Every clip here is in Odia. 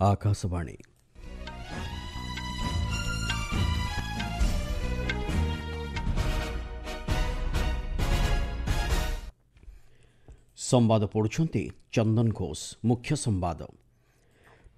ఆకాశవాణి ସମ୍ବାଦ ପଢ଼ୁଛନ୍ତି ଚନ୍ଦନ ଘୋଷ। ମୁଖ୍ୟ ସମ୍ବାଦ।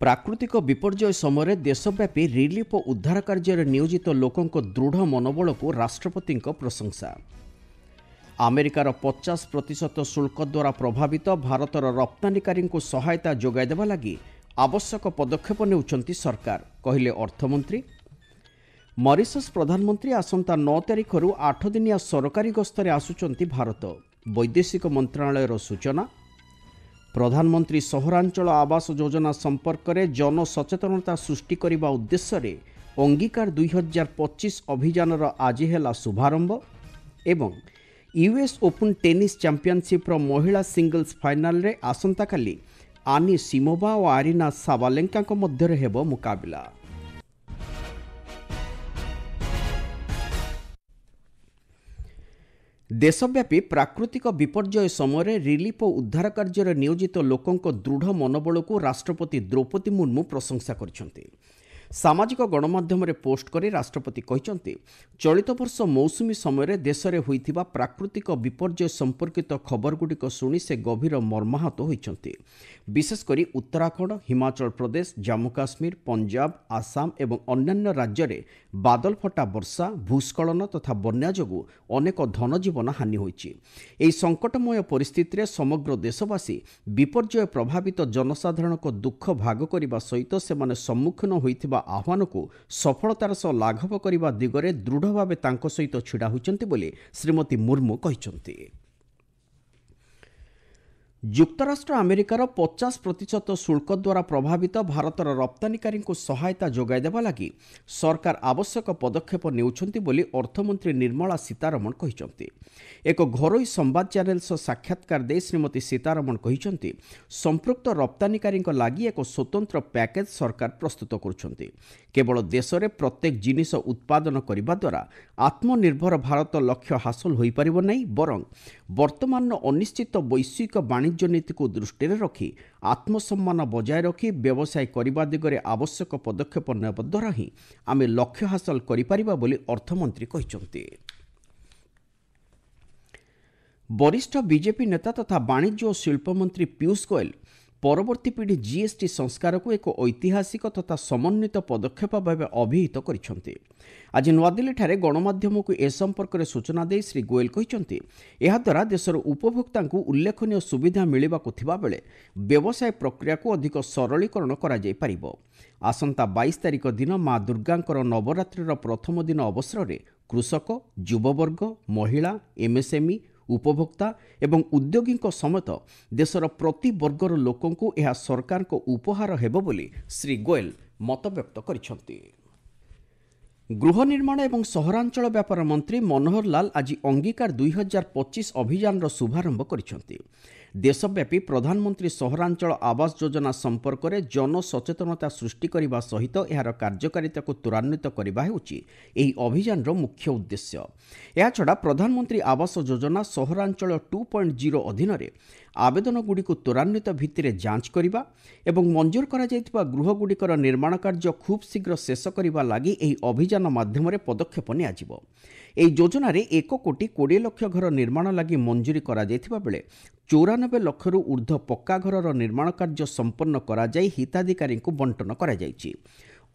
ପ୍ରାକୃତିକ ବିପର୍ଯ୍ୟୟ ସମୟରେ ଦେଶବ୍ୟାପୀ ରିଲିଫ ଓ ଉଦ୍ଧାର କାର୍ଯ୍ୟରେ ନିୟୋଜିତ ଲୋକଙ୍କ ଦୃଢ଼ ମନୋବଳକୁ ରାଷ୍ଟ୍ରପତିଙ୍କ ପ୍ରଶଂସା। ଆମେରିକାର 50% ଶୁଳ୍କ ଦ୍ୱାରା ପ୍ରଭାବିତ ଭାରତର ରପ୍ତାନିକାରୀଙ୍କୁ ସହାୟତା ଯୋଗାଇ ଦେବା ଲାଗି ଆବଶ୍ୟକ ପଦକ୍ଷେପ ନେଉଛନ୍ତି ସରକାର, କହିଲେ ଅର୍ଥମନ୍ତ୍ରୀ। ମରିସସ୍ ପ୍ରଧାନମନ୍ତ୍ରୀ ଆସନ୍ତା 9 ତାରିଖରୁ 8 ଦିନିଆ ସରକାରୀ ଗସ୍ତରେ ଆସୁଛନ୍ତି ଭାରତ, ବୈଦେଶିକ ମନ୍ତ୍ରଣାଳୟର ସୂଚନା। ପ୍ରଧାନମନ୍ତ୍ରୀ ସହରାଞ୍ଚଳ ଆବାସ ଯୋଜନା ସମ୍ପର୍କରେ ଜନସଚେତନତା ସୃଷ୍ଟି କରିବା ଉଦ୍ଦେଶ୍ୟରେ ଅଙ୍ଗୀକାର 2025 ଅଭିଯାନର ଆଜି ହେଲା ଶୁଭାରମ୍ଭ। ଏବଂ ୟୁଏସ୍ ଓପନ୍ ଟେନିସ୍ ଚାମ୍ପିଅନସିପ୍ର ମହିଳା ସିଙ୍ଗଲ୍ସ ଫାଇନାଲରେ ଆସନ୍ତାକାଲି ଆନି ସିମୋବା ଓ ଆରିନା ସାବାଲେଙ୍କାଙ୍କ ମଧ୍ୟରେ ହେବ ମୁକାବିଲା। ଦେଶବ୍ୟାପୀ ପ୍ରାକୃତିକ ବିପର୍ଯ୍ୟୟ ସମୟରେ ରିଲିଫ ଓ ଉଦ୍ଧାର କାର୍ଯ୍ୟରେ ନିୟୋଜିତ ଲୋକଙ୍କ ଦୃଢ଼ ମନୋବଳକୁ ରାଷ୍ଟ୍ରପତି ଦ୍ରୌପଦୀ ମୁର୍ମୁ ପ୍ରଶଂସା କରିଛନ୍ତି। ସାମାଜିକ ଗଣମାଧ୍ୟମରେ ପୋଷ୍ଟ କରି ରାଷ୍ଟ୍ରପତି କହିଛନ୍ତି, ଚଳିତ ବର୍ଷ ମୌସୁମୀ ସମୟରେ ଦେଶରେ ହୋଇଥିବା ପ୍ରାକୃତିକ ବିପର୍ଯ୍ୟୟ ସମ୍ପର୍କିତ ଖବରଗୁଡ଼ିକ ଶୁଣି ସେ ଗଭୀର ମର୍ମାହତ ହୋଇଛନ୍ତି। ବିଶେଷକରି ଉତ୍ତରାଖଣ୍ଡ, ହିମାଚଳ ପ୍ରଦେଶ, ଜାମ୍ମୁ କାଶ୍ମୀର, ପଞ୍ଜାବ, ଆସାମ ଏବଂ ଅନ୍ୟାନ୍ୟ ରାଜ୍ୟରେ ବାଦଲ ଫଟା ବର୍ଷା, ଭୂସ୍ଖଳନ ତଥା ବନ୍ୟା ଯୋଗୁଁ ଅନେକ ଧନଜୀବନ ହାନି ହୋଇଛି। ଏହି ସଙ୍କଟମୟ ପରିସ୍ଥିତିରେ ସମଗ୍ର ଦେଶବାସୀ ବିପର୍ଯ୍ୟୟ ପ୍ରଭାବିତ ଜନସାଧାରଣଙ୍କ ଦୁଃଖ ଭାଗ କରିବା ସହିତ ସେମାନେ ସମ୍ମୁଖୀନ ହୋଇଥିବା ଆହ୍ୱାନକୁ ସଫଳତାର ସହ ଲାଘବ କରିବା ଦିଗରେ ଦୃଢ଼ ଭାବେ ତାଙ୍କ ସହିତ ଛିଡ଼ା ହୋଇଛନ୍ତି ବୋଲି ଶ୍ରୀମତୀ ମୁର୍ମୁ କହିଛନ୍ତି। ଯୁକ୍ତରାଷ୍ଟ୍ର ଆମେରିକାର 50% ଶୁଳ୍କ ଦ୍ୱାରା ପ୍ରଭାବିତ ଭାରତର ରପ୍ତାନିକାରୀଙ୍କୁ ସହାୟତା ଯୋଗାଇ ଦେବା ଲାଗି ସରକାର ଆବଶ୍ୟକ ପଦକ୍ଷେପ ନେଉଛନ୍ତି ବୋଲି ଅର୍ଥମନ୍ତ୍ରୀ ନିର୍ମଳା ସୀତାରମଣ କହିଛନ୍ତି। ଏକ ଘରୋଇ ସମ୍ବାଦ ଚ୍ୟାନେଲ ସହ ସାକ୍ଷାତକାର ଦେଇ ଶ୍ରୀମତୀ ସୀତାରମଣ କହିଛନ୍ତି, ସମ୍ପୃକ୍ତ ରପ୍ତାନିକାରୀଙ୍କ ଲାଗି ଏକ ସ୍ୱତନ୍ତ୍ର ପ୍ୟାକେଜ ସରକାର ପ୍ରସ୍ତୁତ କରୁଛନ୍ତି। କେବଳ ଦେଶରେ ପ୍ରତ୍ୟେକ ଜିନିଷ ଉତ୍ପାଦନ କରିବା ଦ୍ୱାରା ଆତ୍ମନିର୍ଭର ଭାରତ ଲକ୍ଷ୍ୟ ହାସଲ ହୋଇପାରିବ ନାହିଁ, ବରଂ ବର୍ତ୍ତମାନର ଅନିଶ୍ଚିତ ବୈଶ୍ୱିକ ବାଣିଜ୍ୟ ନୀତିକୁ ଦୃଷ୍ଟିରେ ରଖି ଆତ୍ମସମ୍ମାନ ବଜାୟ ରଖି ବ୍ୟବସାୟ କରିବା ଦିଗରେ ଆବଶ୍ୟକ ପଦକ୍ଷେପ ନେବା ଦ୍ୱାରା ହିଁ ଆମେ ଲକ୍ଷ୍ୟ ହାସଲ କରିପାରିବା ବୋଲି ଅର୍ଥମନ୍ତ୍ରୀ କହିଛନ୍ତି। ବରିଷ୍ଠ ବିଜେପି ନେତା ତଥା ବାଣିଜ୍ୟ ଓ ଶିଳ୍ପ ମନ୍ତ୍ରୀ ପୀୟୂଷ ଗୋୟଲ ପରବର୍ତ୍ତୀ ପିଢ଼ି ଜିଏସ୍ଟି ସଂସ୍କାରକୁ ଏକ ଐତିହାସିକ ତଥା ସମନ୍ୱିତ ପଦକ୍ଷେପ ଭାବେ ଅଭିହିତ କରିଛନ୍ତି। ଆଜି ନୂଆଦିଲ୍ଲୀଠାରେ ଗଣମାଧ୍ୟମକୁ ଏ ସମ୍ପର୍କରେ ସୂଚନା ଦେଇ ଶ୍ରୀ ଗୋୟଲ କହିଛନ୍ତି, ଏହାଦ୍ୱାରା ଦେଶର ଉପଭୋକ୍ତାଙ୍କୁ ଉଲ୍ଲେଖନୀୟ ସୁବିଧା ମିଳିବାକୁ ଥିବାବେଳେ ବ୍ୟବସାୟ ପ୍ରକ୍ରିୟାକୁ ଅଧିକ ସରଳୀକରଣ କରାଯାଇପାରିବ। ଆସନ୍ତା 22 ତାରିଖ ଦିନ ମା ଦୁର୍ଗାଙ୍କର ନବରାତ୍ରିର ପ୍ରଥମ ଦିନ ଅବସରରେ କୃଷକ, ଯୁବବର୍ଗ, ମହିଳା, ଏମ୍ଏସ୍ଏମ୍ଇ, ଉପଭୋକ୍ତା ଏବଂ ଉଦ୍ୟୋଗୀଙ୍କ ସମେତ ଦେଶର ପ୍ରତି ବର୍ଗର ଲୋକଙ୍କୁ ଏହା ସରକାରଙ୍କ ଉପହାର ହେବ ବୋଲି ଶ୍ରୀ ଗୋୟଲ ମତବ୍ୟକ୍ତ କରିଛନ୍ତି। ଗୃହ ନିର୍ମାଣ ଏବଂ ସହରାଞ୍ଚଳ ବ୍ୟାପାର ମନ୍ତ୍ରୀ ମନୋହର ଲାଲ ଆଜି ଅଙ୍ଗୀକାର 2025 ଅଭିଯାନର ଶୁଭାରମ୍ଭ କରିଛନ୍ତି। ଦେଶବ୍ୟାପୀ ପ୍ରଧାନମନ୍ତ୍ରୀ ସହରାଞ୍ଚଳ ଆବାସ ଯୋଜନା ସମ୍ପର୍କରେ ଜନସଚେତନତା ସୃଷ୍ଟି କରିବା ସହିତ ଏହାର କାର୍ଯ୍ୟକାରିତାକୁ ତ୍ୱରାନ୍ୱିତ କରିବା ହେଉଛି ଏହି ଅଭିଯାନର ମୁଖ୍ୟ ଉଦ୍ଦେଶ୍ୟ। ଏହାଛଡ଼ା ପ୍ରଧାନମନ୍ତ୍ରୀ ଆବାସ ଯୋଜନା ସହରାଞ୍ଚଳ 2.0 ଅଧୀନରେ ଆବେଦନଗୁଡ଼ିକୁ ତ୍ୱରାନ୍ୱିତ ଭିତ୍ତିରେ ଯାଞ୍ଚ କରିବା ଏବଂ ମଞ୍ଜୁର କରାଯାଇଥିବା ଗୃହଗୁଡ଼ିକର ନିର୍ମାଣ କାର୍ଯ୍ୟ ଖୁବ୍ ଶୀଘ୍ର ଶେଷ କରିବା ଲାଗି ଏହି ଅଭିଯାନ ମାଧ୍ୟମରେ ପଦକ୍ଷେପ ନିଆଯିବ। ଏହି ଯୋଜନାରେ 1,20,00,000 ଘର ନିର୍ମାଣ ଲାଗି ମଞ୍ଜୁରୀ କରାଯାଇଥିବା ବେଳେ 94 ଲକ୍ଷରୁ ଉର୍ଦ୍ଧ୍ୱ ପକ୍କା ଘରର ନିର୍ମାଣ କାର୍ଯ୍ୟ ସମ୍ପନ୍ନ କରାଯାଇ ହିତାଧିକାରୀଙ୍କୁ ବଣ୍ଟନ କରାଯାଇଛି।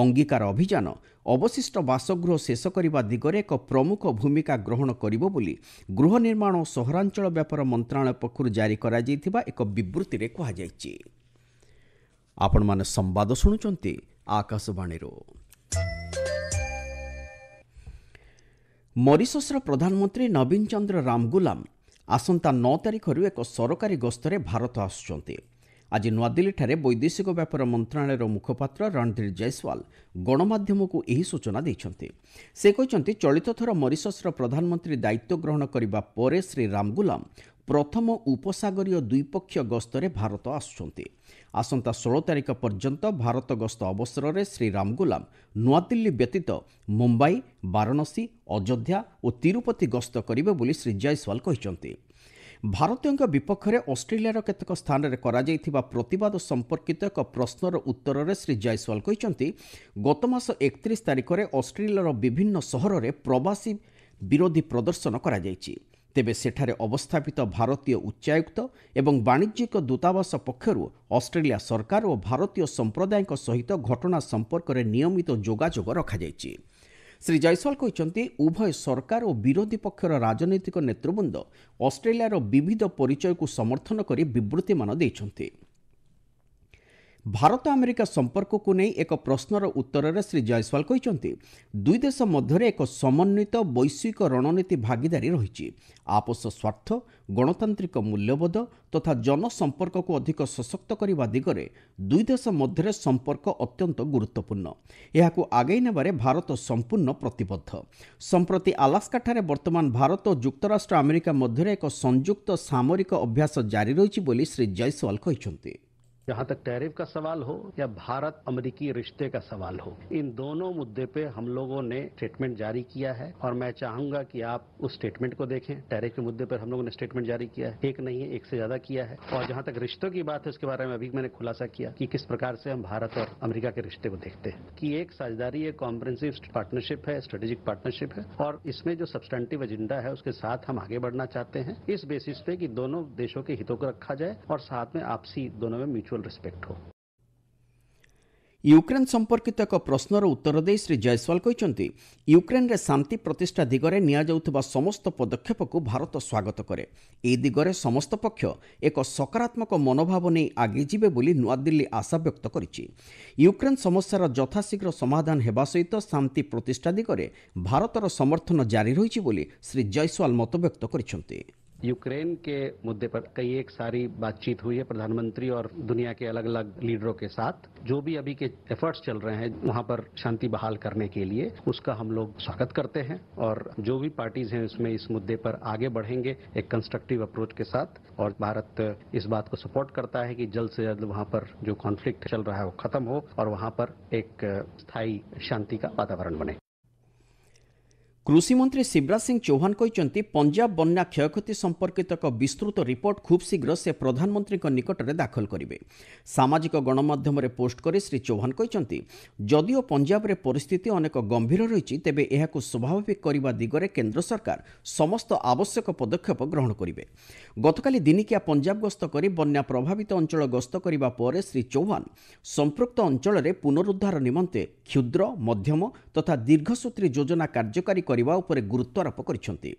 ଅଙ୍ଗୀକାର ଅଭିଯାନ ଅବଶିଷ୍ଟ ବାସଗୃହ ଶେଷ କରିବା ଦିଗରେ ଏକ ପ୍ରମୁଖ ଭୂମିକା ଗ୍ରହଣ କରିବ ବୋଲି ଗୃହ ନିର୍ମାଣ ଓ ସହରାଞ୍ଚଳ ବ୍ୟାପାର ମନ୍ତ୍ରଣାଳୟ ପକ୍ଷରୁ ଜାରି କରାଯାଇଥିବା ଏକ ବିବୃତ୍ତିରେ କୁହାଯାଇଛି। ଆପଣମାନେ ସମ୍ବାଦ ଶୁଣୁଛନ୍ତି ଆକାଶବାଣୀରୁ। ମରିସସ୍ର ପ୍ରଧାନମନ୍ତ୍ରୀ ନବୀନ ଚନ୍ଦ୍ର ରାମଗୁଲାମ ଆସନ୍ତା 9 ତାରିଖରୁ ଏକ ସରକାରୀ ଗସ୍ତରେ ଭାରତ ଆସୁଛନ୍ତି। ଆଜି ନୂଆଦିଲ୍ଲୀଠାରେ ବୈଦେଶିକ ବ୍ୟାପାର ମନ୍ତ୍ରଣାଳୟର ମୁଖପାତ୍ର ରଣଧୀର ଜୟସ୍ୱାଲ ଗଣମାଧ୍ୟମକୁ ଏହି ସୂଚନା ଦେଇଛନ୍ତି। ସେ କହିଛନ୍ତି, ଚଳିତ ଥର ମରିସସ୍ର ପ୍ରଧାନମନ୍ତ୍ରୀ ଦାୟିତ୍ୱ ଗ୍ରହଣ କରିବା ପରେ ଶ୍ରୀ ରାମଗୁଲାମ ପ୍ରଥମ ଉପସାଗରୀୟ ଦ୍ୱିପକ୍ଷୀୟ ଗସ୍ତରେ ଭାରତ ଆସୁଛନ୍ତି। ଆସନ୍ତା 16 ତାରିଖ ପର୍ଯ୍ୟନ୍ତ ଭାରତ ଗସ୍ତ ଅବସରରେ ଶ୍ରୀ ରାମଗୁଲାମ ନୂଆଦିଲ୍ଲୀ ବ୍ୟତୀତ ମୁମ୍ବାଇ, ବାରାଣସୀ, ଅଯୋଧ୍ୟା ଓ ତିରୁପତି ଗସ୍ତ କରିବେ ବୋଲି ଶ୍ରୀ ଜୟସ୍ୱାଲ କହିଛନ୍ତି। ଭାରତୀୟଙ୍କ ବିପକ୍ଷରେ ଅଷ୍ଟ୍ରେଲିଆର କେତେକ ସ୍ଥାନରେ କରାଯାଇଥିବା ପ୍ରତିବାଦ ସମ୍ପର୍କିତ ଏକ ପ୍ରଶ୍ନର ଉତ୍ତରରେ ଶ୍ରୀ ଜୟସୱାଲ କହିଛନ୍ତି ଗତ ମାସ 31 ତାରିଖରେ ଅଷ୍ଟ୍ରେଲିଆର ବିଭିନ୍ନ ସହରରେ ପ୍ରବାସୀ ବିରୋଧୀ ପ୍ରଦର୍ଶନ କରାଯାଇଛି। ତେବେ ସେଠାରେ ଅବସ୍ଥାପିତ ଭାରତୀୟ ଉଚ୍ଚାୟୁକ୍ତ ଏବଂ ବାଣିଜ୍ୟିକ ଦୂତାବାସ ପକ୍ଷରୁ ଅଷ୍ଟ୍ରେଲିଆ ସରକାର ଓ ଭାରତୀୟ ସମ୍ପ୍ରଦାୟଙ୍କ ସହିତ ଘଟଣା ସମ୍ପର୍କରେ ନିୟମିତ ଯୋଗାଯୋଗ ରଖାଯାଇଛି। ଶ୍ରୀ ଜୟସୱାଲ କହିଛନ୍ତି ଉଭୟ ସରକାର ଓ ବିରୋଧୀ ପକ୍ଷର ରାଜନୈତିକ ନେତୃବୃନ୍ଦ ଅଷ୍ଟ୍ରେଲିଆର ବିବିଧ ପରିଚୟକୁ ସମର୍ଥନ କରି ବିବୃତ୍ତିମାନ ଦେଇଛନ୍ତି। ଭାରତ ଆମେରିକା ସମ୍ପର୍କକୁ ନେଇ ଏକ ପ୍ରଶ୍ନର ଉତ୍ତରରେ ଶ୍ରୀ ଜୟସୱାଲ କହିଛନ୍ତି ଦୁଇ ଦେଶ ମଧ୍ୟରେ ଏକ ସମନ୍ୱିତ ବୈଶ୍ୱିକ ରଣନୀତି ଭାଗିଦାରୀ ରହିଛି। ଆପୋଷ ସ୍ୱାର୍ଥ, ଗଣତାନ୍ତ୍ରିକ ମୂଲ୍ୟବୋଧ ତଥା ଜନସମ୍ପର୍କକୁ ଅଧିକ ସଶକ୍ତ କରିବା ଦିଗରେ ଦୁଇ ଦେଶ ମଧ୍ୟରେ ସମ୍ପର୍କ ଅତ୍ୟନ୍ତ ଗୁରୁତ୍ୱପୂର୍ଣ୍ଣ। ଏହାକୁ ଆଗେଇ ନେବାରେ ଭାରତ ସମ୍ପୂର୍ଣ୍ଣ ପ୍ରତିବଦ୍ଧ। ସମ୍ପ୍ରତି ଆଲାସ୍କାଠାରେ ବର୍ତ୍ତମାନ ଭାରତ ଓ ଯୁକ୍ତରାଷ୍ଟ୍ର ଆମେରିକା ମଧ୍ୟରେ ଏକ ସଂଯୁକ୍ତ ସାମରିକ ଅଭ୍ୟାସ ଜାରି ରହିଛି ବୋଲି ଶ୍ରୀ ଜୟସୱାଲ କହିଛନ୍ତି। जहां तक टैरिफ का सवाल हो या भारत अमेरिकी रिश्ते का सवाल हो, इन दोनों मुद्दे पे हम लोगों ने स्टेटमेंट जारी किया है और मैं चाहूंगा कि आप उस स्टेटमेंट को देखें। टैरिफ के मुद्दे पर हम लोगों ने स्टेटमेंट जारी किया है, एक नहीं है, एक से ज्यादा किया है। और जहां तक रिश्तों की बात है उसके बारे में अभी मैंने खुलासा किया कि किस प्रकार से हम भारत और अमेरिका के रिश्ते को देखते हैं कि एक साझेदारी, एक कॉम्प्रिहेंसिव पार्टनरशिप है, स्ट्रेटेजिक पार्टनरशिप है और इसमें जो सब्सटेंटिव एजेंडा है उसके साथ हम आगे बढ़ना चाहते हैं इस बेसिस पे कि दोनों देशों के हितों को रखा जाए और साथ में आपसी दोनों में म्यूचुअल रिस्पेक्ट हो। ୟୁକ୍ରେନ୍ ସମ୍ପର୍କିତ ଏକ ପ୍ରଶ୍ନର ଉତ୍ତର ଦେଇ ଶ୍ରୀ ଜୟସୱାଲ କହିଛନ୍ତି ୟୁକ୍ରେନ୍ରେ ଶାନ୍ତି ପ୍ରତିଷ୍ଠା ଦିଗରେ ନିଆଯାଉଥିବା ସମସ୍ତ ପଦକ୍ଷେପକୁ ଭାରତ ସ୍ୱାଗତ କରେ। ଏହି ଦିଗରେ ସମସ୍ତ ପକ୍ଷ ଏକ ସକାରାତ୍ମକ ମନୋଭାବ ନେଇ ଆଗେଇ ଯିବେ ବୋଲି ନୂଆଦିଲ୍ଲୀ ଆଶା ବ୍ୟକ୍ତ କରିଛି। ୟୁକ୍ରେନ୍ ସମସ୍ୟାର ଯଥାଶୀଘ୍ର ସମାଧାନ ହେବା ସହିତ ଶାନ୍ତି ପ୍ରତିଷ୍ଠା ଦିଗରେ ଭାରତର ସମର୍ଥନ ଜାରି ରହିଛି ବୋଲି ଶ୍ରୀ ଜୟସୱାଲ ମତବ୍ୟକ୍ତ କରିଛନ୍ତି। यूक्रेन के मुद्दे पर कई एक सारी बातचीत हुई है प्रधानमंत्री और दुनिया के अलग अलग लीडरों के साथ। जो भी अभी के एफर्ट्स चल रहे हैं वहां पर शांति बहाल करने के लिए उसका हम लोग स्वागत करते हैं और जो भी पार्टीज हैं उसमें इस मुद्दे पर आगे बढ़ेंगे एक कंस्ट्रक्टिव अप्रोच के साथ। और भारत इस बात को सपोर्ट करता है कि जल्द से जल्द वहां पर जो कॉन्फ्लिक्ट चल रहा है वो खत्म हो और वहां पर एक स्थायी शांति का वातावरण बने। କୃଷିମନ୍ତ୍ରୀ ଶିବରାଜ ସିଂ ଚୌହାନ କହିଛନ୍ତି ପଞ୍ଜାବ ବନ୍ୟା କ୍ଷୟକ୍ଷତି ସମ୍ପର୍କିତ ଏକ ବିସ୍ତୃତ ରିପୋର୍ଟ ଖୁବ୍ ଶୀଘ୍ର ସେ ପ୍ରଧାନମନ୍ତ୍ରୀଙ୍କ ନିକଟରେ ଦାଖଲ କରିବେ। ସାମାଜିକ ଗଣମାଧ୍ୟମରେ ପୋଷ୍ଟ କରି ଶ୍ରୀ ଚୌହାନ କହିଛନ୍ତି ଯଦିଓ ପଞ୍ଜାବରେ ପରିସ୍ଥିତି ଅନେକ ଗମ୍ଭୀର ରହିଛି ତେବେ ଏହାକୁ ସ୍ୱାଭାବିକ କରିବା ଦିଗରେ କେନ୍ଦ୍ର ସରକାର ସମସ୍ତ ଆବଶ୍ୟକ ପଦକ୍ଷେପ ଗ୍ରହଣ କରିବେ। ଗତକାଲି ଦିନିକିଆ ପଞ୍ଜାବ ଗସ୍ତ କରି ବନ୍ୟା ପ୍ରଭାବିତ ଅଞ୍ଚଳ ଗସ୍ତ କରିବା ପରେ ଶ୍ରୀ ଚୌହାନ ସମ୍ପୃକ୍ତ ଅଞ୍ଚଳରେ ପୁନରୁଦ୍ଧାର ନିମନ୍ତେ କ୍ଷୁଦ୍ର, ମଧ୍ୟମ ତଥା ଦୀର୍ଘସୂତ୍ରୀ ଯୋଜନା କାର୍ଯ୍ୟକାରୀ କରିବା ଉପରେ ଗୁରୁତ୍ୱାରୋପ କରିଛନ୍ତି।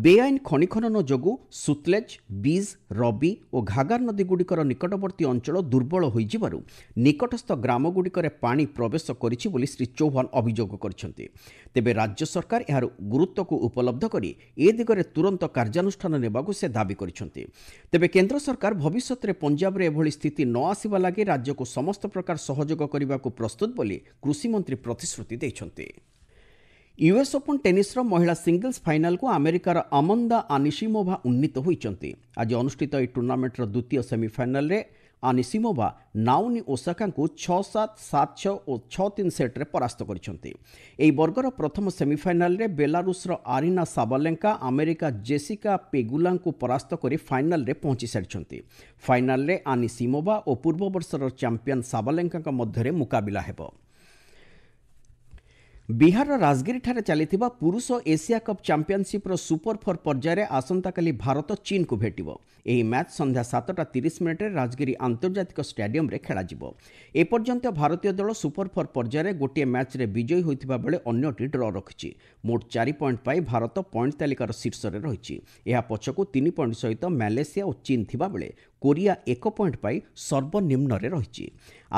ବେଆଇନ ଖଣି ଖନନ ଯୋଗୁଁ ସୁତଲେଜ, ବିଜ୍, ରବି ଓ ଘାଗାର ନଦୀଗୁଡ଼ିକର ନିକଟବର୍ତ୍ତୀ ଅଞ୍ଚଳ ଦୁର୍ବଳ ହୋଇଯିବାରୁ ନିକଟସ୍ଥ ଗ୍ରାମଗୁଡ଼ିକରେ ପାଣି ପ୍ରବେଶ କରିଛି ବୋଲି ଶ୍ରୀ ଚୌହାନ ଅଭିଯୋଗ କରିଛନ୍ତି। ତେବେ ରାଜ୍ୟ ସରକାର ଏହାର ଗୁରୁତ୍ୱକୁ ଉପଲବ୍ଧ କରି ଏ ଦିଗରେ ତୁରନ୍ତ କାର୍ଯ୍ୟାନୁଷ୍ଠାନ ନେବାକୁ ସେ ଦାବି କରିଛନ୍ତି। ତେବେ କେନ୍ଦ୍ର ସରକାର ଭବିଷ୍ୟତରେ ପଞ୍ଜାବରେ ଏଭଳି ସ୍ଥିତି ନ ଆସିବା ଲାଗି ରାଜ୍ୟକୁ ସମସ୍ତ ପ୍ରକାର ସହଯୋଗ କରିବାକୁ ପ୍ରସ୍ତୁତ ବୋଲି କୃଷିମନ୍ତ୍ରୀ ପ୍ରତିଶ୍ରୁତି ଦେଇଛନ୍ତି। ୟୁଏସ୍ ଓପନ୍ ଟେନିସ୍ର ମହିଳା ସିଙ୍ଗଲ୍ସ ଫାଇନାଲକୁ ଆମେରିକାର ଆମନ୍ଦା ଆନିସିମୋଭା ଉନ୍ନୀତ ହୋଇଛନ୍ତି। ଆଜି ଅନୁଷ୍ଠିତ ଏହି ଟୁର୍ଣ୍ଣାମେଣ୍ଟର ଦ୍ୱିତୀୟ ସେମିଫାଇନାଲରେ ଆନିସିମୋଭା ନାଓମି ଓସାକାଙ୍କୁ 6-7, 7-6 ଓ 6-3 ସେଟ୍ରେ ପରାସ୍ତ କରିଛନ୍ତି। ଏହି ବର୍ଗର ପ୍ରଥମ ସେମିଫାଇନାଲରେ ବେଲାରୁସର ଆରିନା ସାବାଲେଙ୍କା ଆମେରିକା ଜେସିକା ପେଗୁଲାଙ୍କୁ ପରାସ୍ତ କରି ଫାଇନାଲରେ ପହଞ୍ଚି ସାରିଛନ୍ତି। ଫାଇନାଲରେ ଆନିସିମୋଭା ଓ ପୂର୍ବବର୍ଷର ଚାମ୍ପିୟନ୍ ସାବାଲେଙ୍କାଙ୍କ ମଧ୍ୟରେ ମୁକାବିଲା ହେବ। ବିହାରର ରାଜଗିରିଠାରେ ଚାଲିଥିବା ପୁରୁଷ ଏସିଆ କପ୍ ଚାମ୍ପିୟନସିପ୍ର ସୁପର 4 ପର୍ଯ୍ୟାୟରେ ଆସନ୍ତାକାଲି ଭାରତ ଚୀନକୁ ଭେଟିବ। ଏହି ମ୍ୟାଚ୍ ସନ୍ଧ୍ୟା 7:30ରେ ରାଜଗିରି ଆନ୍ତର୍ଜାତିକ ଷ୍ଟାଡିୟମରେ ଖେଳାଯିବ। ଏପର୍ଯ୍ୟନ୍ତ ଭାରତୀୟ ଦଳ ସୁପର 4 ପର୍ଯ୍ୟାୟରେ ଗୋଟିଏ ମ୍ୟାଚ୍ରେ ବିଜୟୀ ହୋଇଥିବା ବେଳେ ଅନ୍ୟଟି ଡ୍ର ରଖିଛି। ମୋଟ 4 ପଏଣ୍ଟ ପାଇ ଭାରତ ପଏଣ୍ଟ ତାଲିକାର ଶୀର୍ଷରେ ରହିଛି। ଏହା ପଛକୁ 3 ପଏଣ୍ଟ ସହିତ ମାଲେସିଆ ଓ ଚୀନ ଥିବାବେଳେ କୋରିଆ 1 ପଏଣ୍ଟ ପାଇ ସର୍ବନିମ୍ନରେ ରହିଛି।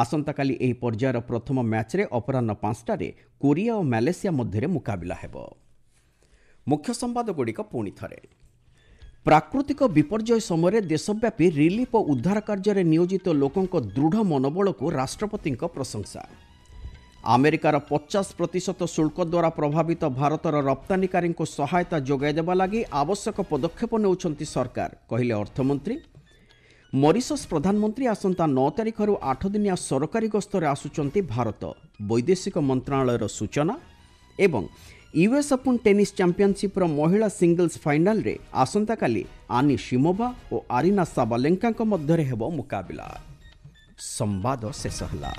ଆସନ୍ତାକାଲି ଏହି ପର୍ଯ୍ୟାୟର ପ୍ରଥମ ମ୍ୟାଚ୍ରେ ଅପରାହ୍ନ 5ଟାରେ କୋରିଆ ଓ ମାଲେସିଆ ମଧ୍ୟରେ ମୁକାବିଲା ହେବ। ମୁଖ୍ୟ ସମ୍ବାଦଗୁଡ଼ିକ ପୁଣି ଥରେ। ପ୍ରାକୃତିକ ବିପର୍ଯ୍ୟୟ ସମୟରେ ଦେଶବ୍ୟାପୀ ରିଲିଫ୍ ଓ ଉଦ୍ଧାର କାର୍ଯ୍ୟରେ ନିୟୋଜିତ ଲୋକଙ୍କ ଦୃଢ଼ ମନୋବଳକୁ ରାଷ୍ଟ୍ରପତିଙ୍କ ପ୍ରଶଂସା। ଆମେରିକାର 50% ଶୁଳ୍କ ଦ୍ୱାରା ପ୍ରଭାବିତ ଭାରତର ରପ୍ତାନିକାରୀଙ୍କୁ ସହାୟତା ଯୋଗାଇ ଦେବା ଲାଗି ଆବଶ୍ୟକ ପଦକ୍ଷେପ ନେଉଛନ୍ତି ସରକାର, କହିଲେ ଅର୍ଥମନ୍ତ୍ରୀ। ମରିସସ୍ ପ୍ରଧାନମନ୍ତ୍ରୀ ଆସନ୍ତା 9 ତାରିଖରୁ 8 ଦିନିଆ ସରକାରୀ ଗସ୍ତରେ ଆସୁଛନ୍ତି ଭାରତ, ବୈଦେଶିକ ମନ୍ତ୍ରଣାଳୟର ସୂଚନା। ଏବଂ यूएस ओपन टेनिस चैंपियनशिप महिला सिंगल्स फाइनाल रे आसंता काली आनी शिमोवा और आरिना साबालेंका मध्य हेबो मुकाबला। संवाद शेष होला।